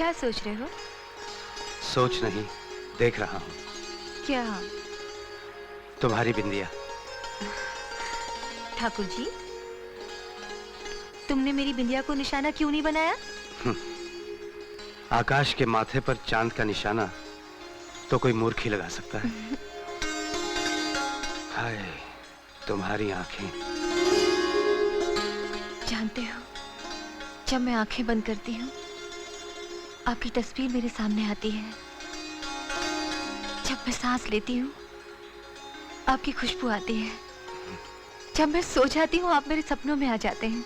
क्या सोच रहे हो? सोच नहीं, देख रहा हूँ। क्या? तुम्हारी बिंदिया। ठाकुर जी, तुमने मेरी बिंदिया को निशाना क्यों नहीं बनाया? आकाश के माथे पर चांद का निशाना तो कोई मूर्ख ही लगा सकता है। हाय, तुम्हारी आंखें। जानते हो, जब मैं आंखें बंद करती हूँ, आपकी तस्वीर मेरे सामने आती है। जब मैं सांस लेती हूँ, आपकी खुशबू आती है। जब मैं सो जाती हूँ, आप मेरे सपनों में आ जाते हैं।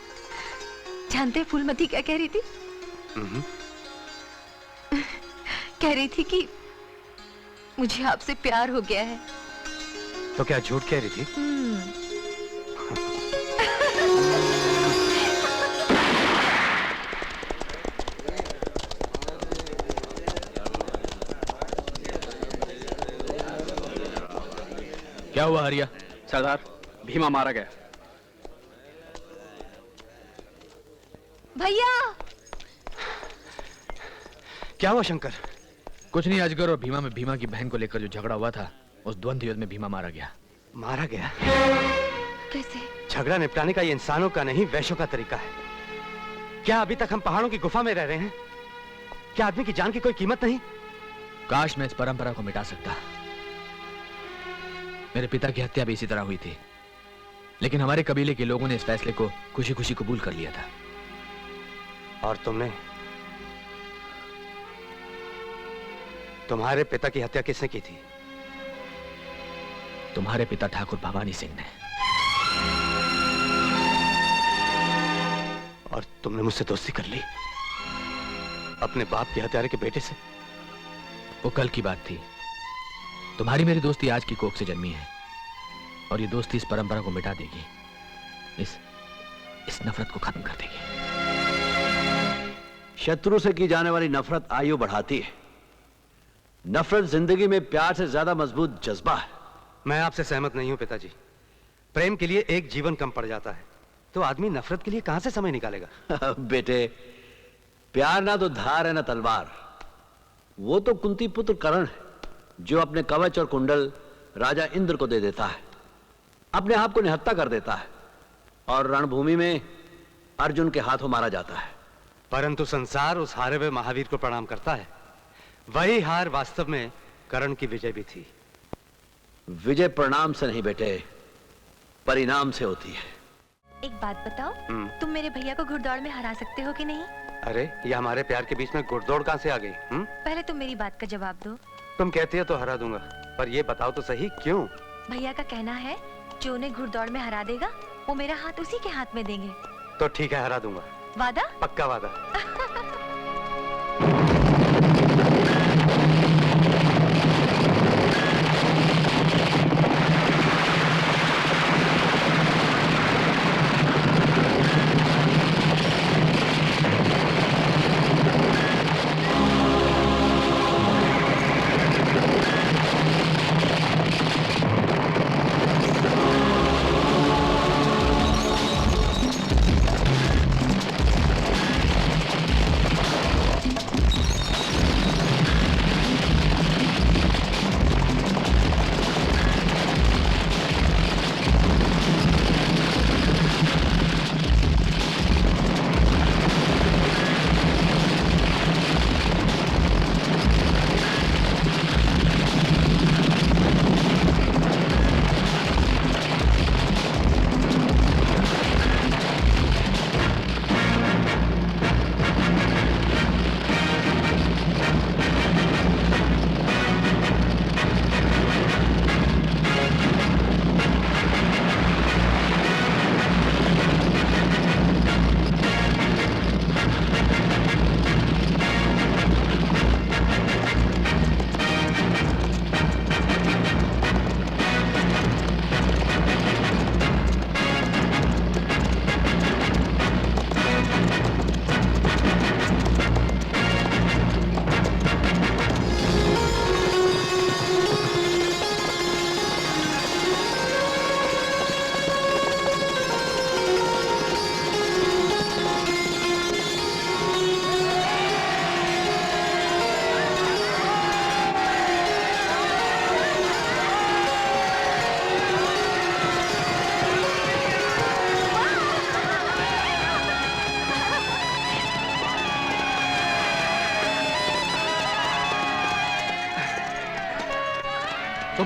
जानते हैं फूलमती क्या कह रही थी? कह रही थी कि मुझे आपसे प्यार हो गया है। तो क्या झूठ कह रही थी? क्या हुआ हरिया? सरदार, भीमा मारा गया। भैया! क्या हुआ शंकर? कुछ नहीं, अजगर और भीमा में भीमा की बहन को लेकर जो झगड़ा हुआ था, उस द्वंद्व युद्ध में भीमा मारा गया। मारा गया? कैसे? झगड़ा निपटाने का ये इंसानों का नहीं, वैश्यों का तरीका है। क्या अभी तक हम पहाड़ों की गुफा में रह रहे हैं? क्या आदमी की जान की कोई कीमत नहीं? काश मैं इस परंपरा को मिटा सकता। मेरे पिता की हत्या भी इसी तरह हुई थी, लेकिन हमारे कबीले के लोगों ने इस फैसले को खुशी खुशी कबूल कर लिया था। और तुमने? तुम्हारे पिता की हत्या किसने की थी? तुम्हारे पिता ठाकुर भवानी सिंह ने। और तुमने मुझसे दोस्ती कर ली अपने बाप के हत्यारे के बेटे से? वो कल की बात थी। तुम्हारी मेरी दोस्ती आज की कोख से जन्मी है, और ये दोस्ती इस परंपरा को मिटा देगी, इस नफरत को खत्म कर देगी। शत्रु से की जाने वाली नफरत आयु बढ़ाती है। नफरत जिंदगी में प्यार से ज्यादा मजबूत जज्बा है। मैं आपसे सहमत नहीं हूं पिताजी। प्रेम के लिए एक जीवन कम पड़ जाता है, तो आदमी नफरत के लिए कहां से समय निकालेगा? बेटे, प्यार ना तो धार है ना तलवार। वो तो कुंती पुत्र कर्ण है, जो अपने कवच और कुंडल राजा इंद्र को दे देता है, अपने आप को निहत्था कर देता है, और रणभूमि में अर्जुन के हाथों मारा जाता है। परंतु संसार उस हारे हुए महावीर को प्रणाम करता है। वही हार वास्तव में कर्ण की विजय भी थी। विजय प्रणाम से नहीं बेटे, परिणाम से होती है। एक बात बताओ, तुम मेरे भैया को घुड़दौड़ में हरा सकते हो कि नहीं? अरे, ये हमारे प्यार के बीच में घुड़दौड़ कहां से आ गई? पहले तुम मेरी बात का जवाब दो। तुम कहती हो तो हरा दूंगा, पर ये बताओ तो सही क्यों? भैया का कहना है, जो उन्हें घुड़दौड़ में हरा देगा, वो मेरा हाथ उसी के हाथ में देंगे। तो ठीक है, हरा दूंगा। वादा? पक्का वादा।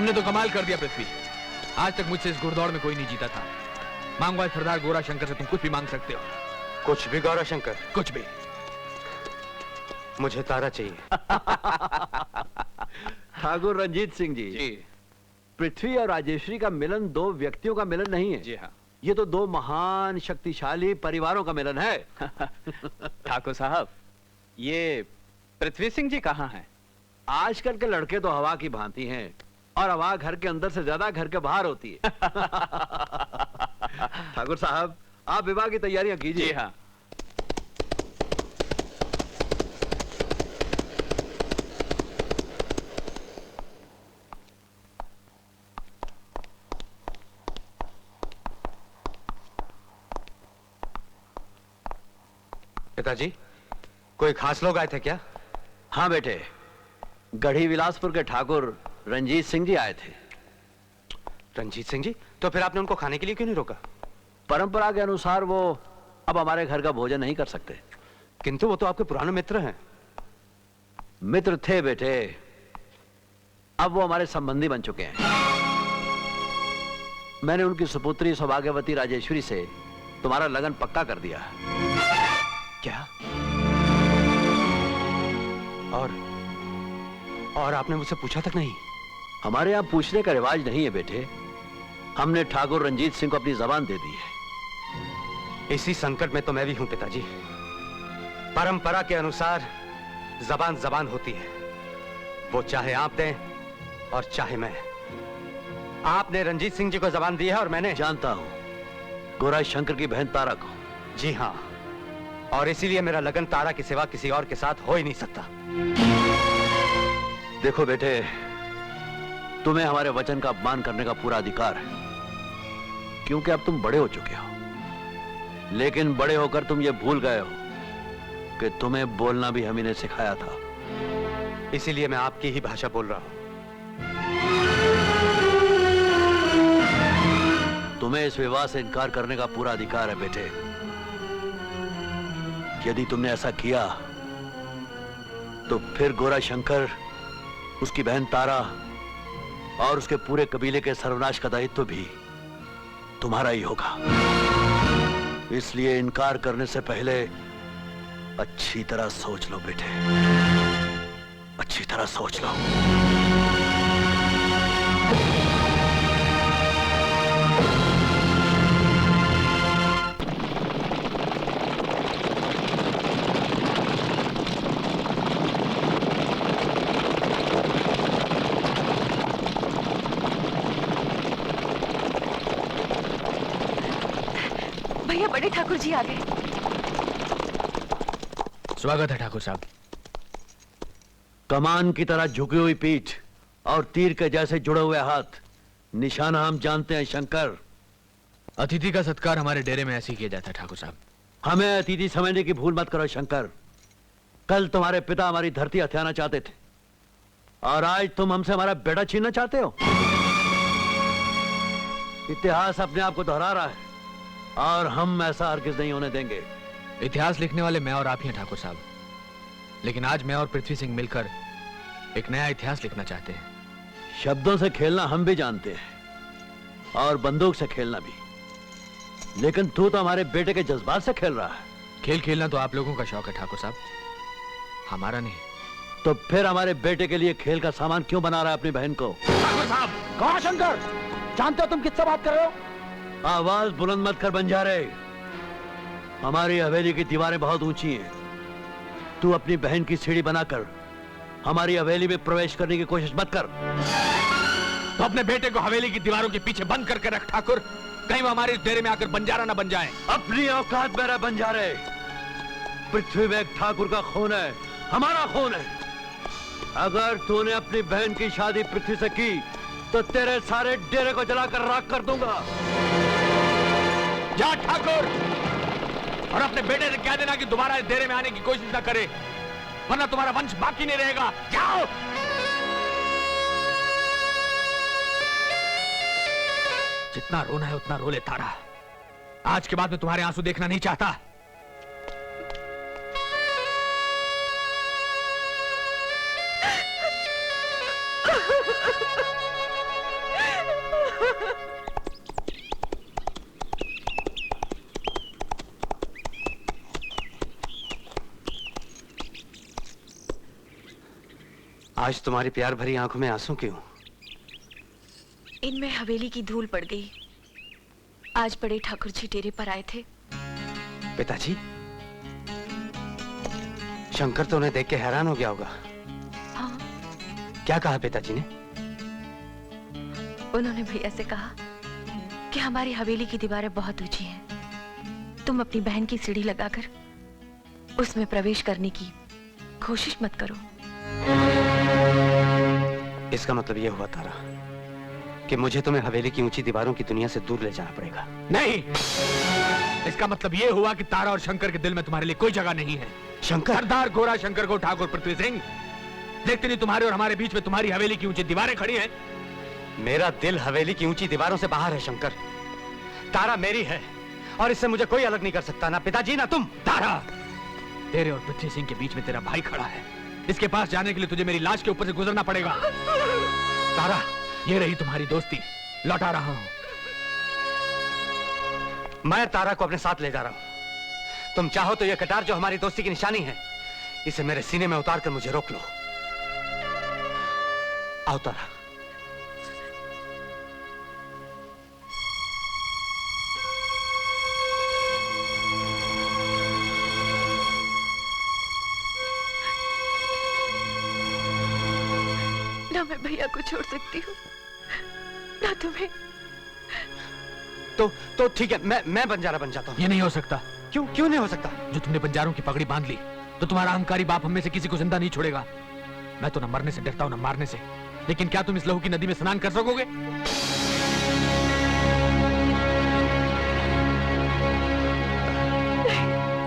तुमने तो कमाल कर दिया पृथ्वी। आज तक मुझसे इस घुड़दौड़ में कोई नहीं जीता था। मांगो आज सरदार गोरा शंकर से तुम कुछ भी मांग सकते हो। कुछ भी गौरा शंकर? कुछ भी। मुझे तारा चाहिए। ठाकुर रंजीत सिंह जी, पृथ्वी और राजेश्वरी का मिलन दो व्यक्तियों का मिलन नहीं है। जी हाँ। ये तो दो महान शक्तिशाली परिवारों का मिलन है। ठाकुर साहब, ये पृथ्वी सिंह जी कहाँ हैं? आजकल के लड़के तो हवा की भांति हैं, और हवा घर के अंदर से ज्यादा घर के बाहर होती है। ठाकुर साहब, आप विवाह की तैयारियां कीजिए। जी हाँ। पिताजी, कोई खास लोग आए थे क्या? हाँ बेटे, गढ़ी विलासपुर के ठाकुर रंजीत सिंह जी आए थे। रंजीत सिंह जी? तो फिर आपने उनको खाने के लिए क्यों नहीं रोका? परंपरा के अनुसार वो अब हमारे घर का भोजन नहीं कर सकते। किंतु वो तो आपके पुराने मित्र हैं। मित्र थे बेटे, अब वो हमारे संबंधी बन चुके हैं। मैंने उनकी सुपुत्री सौभाग्यवती राजेश्वरी से तुम्हारा लगन पक्का कर दिया। क्या? और आपने मुझसे पूछा तक नहीं? हमारे यहां पूछने का रिवाज नहीं है बेटे। हमने ठाकुर रंजीत सिंह को अपनी जबान दे दी है। इसी संकट में तो मैं भी हूं पिताजी। परंपरा के अनुसार जबान जबान होती है, वो चाहे आप दें और चाहे मैं। आपने रंजीत सिंह जी को जबान दी है और मैंने। जानता हूं, गोरा शंकर की बहन तारा को। जी हां, और इसीलिए मेरा लगन तारा के सिवा किसी और के साथ हो ही नहीं सकता। देखो बेटे, तुम्हें हमारे वचन का अपमान करने का पूरा अधिकार है, क्योंकि अब तुम बड़े हो चुके हो। लेकिन बड़े होकर तुम ये भूल गए हो कि तुम्हें बोलना भी हम ही ने सिखाया था। इसीलिए मैं आपकी ही भाषा बोल रहा हूं। तुम्हें इस विवाह से इनकार करने का पूरा अधिकार है बेटे। यदि तुमने ऐसा किया तो फिर गोरा शंकर, उसकी बहन तारा और उसके पूरे कबीले के सर्वनाश का दायित्व भी तुम्हारा ही होगा। इसलिए इनकार करने से पहले अच्छी तरह सोच लो बेटे, अच्छी तरह सोच लो। भैया, बड़े ठाकुर जी आ गए। स्वागत है ठाकुर साहब। कमान की तरह झुकी हुई पीठ और तीर के जैसे जुड़े हुए हाथ, निशाना हम जानते हैं शंकर। अतिथि का सत्कार हमारे डेरे में ऐसे ही किया जाता है ठाकुर साहब। हमें अतिथि समझने की भूल मत करो शंकर। कल तुम्हारे पिता हमारी धरती हथियाना चाहते थे, और आज तुम हमसे हमारा बेटा छीनना चाहते हो। इतिहास अपने आप को दोहरा रहा है, और हम ऐसा हरगिज नहीं होने देंगे। इतिहास लिखने वाले मैं और आप ही हैं ठाकुर साहब, लेकिन आज मैं और पृथ्वी सिंह मिलकर एक नया इतिहास लिखना चाहते हैं। शब्दों से खेलना हम भी जानते हैं, और बंदूक से खेलना भी, लेकिन तू तो हमारे बेटे के जज्बात से खेल रहा है। खेल खेलना तो आप लोगों का शौक है ठाकुर साहब, हमारा नहीं। तो फिर हमारे बेटे के लिए खेल का सामान क्यों बना रहा है अपनी बहन को? ठाकुर साहब! कौन शंकर? जानते हो तुम किससे बात कर रहे हो? आवाज बुलंद मत कर बंजारे। हमारी हवेली की दीवारें बहुत ऊंची हैं। तू अपनी बहन की सीढ़ी बनाकर हमारी हवेली में प्रवेश करने की कोशिश मत कर। तो अपने बेटे को हवेली की दीवारों के पीछे बंद करके रख ठाकुर, कहीं वो हमारे डेरे में आकर बंजारा ना बन जाए। अपनी औकात में रह बंजारे। पृथ्वी में एक ठाकुर का खून है, हमारा खून है। अगर तूने अपनी बहन की शादी पृथ्वी से की तो तेरे सारे डेरे को जलाकर राख कर दूंगा। जा ठाकुर, और अपने बेटे से कह देना कि दोबारा इस डेरे में आने की कोशिश ना करे, वरना तुम्हारा वंश बाकी नहीं रहेगा। जाओ। जितना रोना है उतना रो ले तारा। आज के बाद मैं तुम्हारे आंसू देखना नहीं चाहता। आज तुम्हारी प्यार भरी आंखों में आंसू क्यों? इनमें हवेली की धूल पड़ गई। आज बड़े ठाकुर जी डेरे पर आए थे। पिताजी, शंकर तो उन्हें देख के हैरान हो गया होगा। हाँ, क्या कहा पिताजी ने? उन्होंने भैया से कहा कि हमारी हवेली की दीवारें बहुत ऊंची हैं। तुम अपनी बहन की सीढ़ी लगाकर उसमें प्रवेश करने की कोशिश मत करो। इसका मतलब यह हुआ तारा कि मुझे तुम्हें हवेली की ऊंची दीवारों की दुनिया से दूर ले जाना पड़ेगा। नहीं, इसका मतलब यह हुआ कि तारा और शंकर के दिल में तुम्हारे लिए कोई जगह नहीं है। शंकर? सरदार गोरा शंकर को ठाकुर पृथ्वी सिंह, देखते नहीं तुम्हारे और हमारे बीच में तुम्हारी हवेली की ऊंची दीवारें खड़ी हैं। मेरा दिल हवेली की ऊंची दीवारों से बाहर है शंकर। तारा मेरी है और इससे मुझे कोई अलग नहीं कर सकता, ना पिताजी ना तुम। तारा, तेरे और पृथ्वी सिंह के बीच में तेरा भाई खड़ा है। इसके पास जाने के लिए तुझे मेरी लाश के ऊपर से गुजरना पड़ेगा। तारा, ये रही तुम्हारी दोस्ती, लौटा रहा हूं। मैं तारा को अपने साथ ले जा रहा हूं। तुम चाहो तो यह कटार जो हमारी दोस्ती की निशानी है, इसे मेरे सीने में उतार कर मुझे रोक लो। आओ तारा। ना मैं भैया को छोड़ सकती हूँ, ना तुम्हें। तो ठीक है, मैं बंजारा बन जाता हूँ। ये नहीं हो सकता। क्यों नहीं हो सकता? जो तुमने बंजारों की पगड़ी बांध ली तो तुम्हारा अहंकारी बाप हम में से किसी को जिंदा नहीं छोड़ेगा। मैं तो न मरने से डरता हूं न मारने से, लेकिन क्या तुम इस लहू की नदी में स्नान कर सकोगे?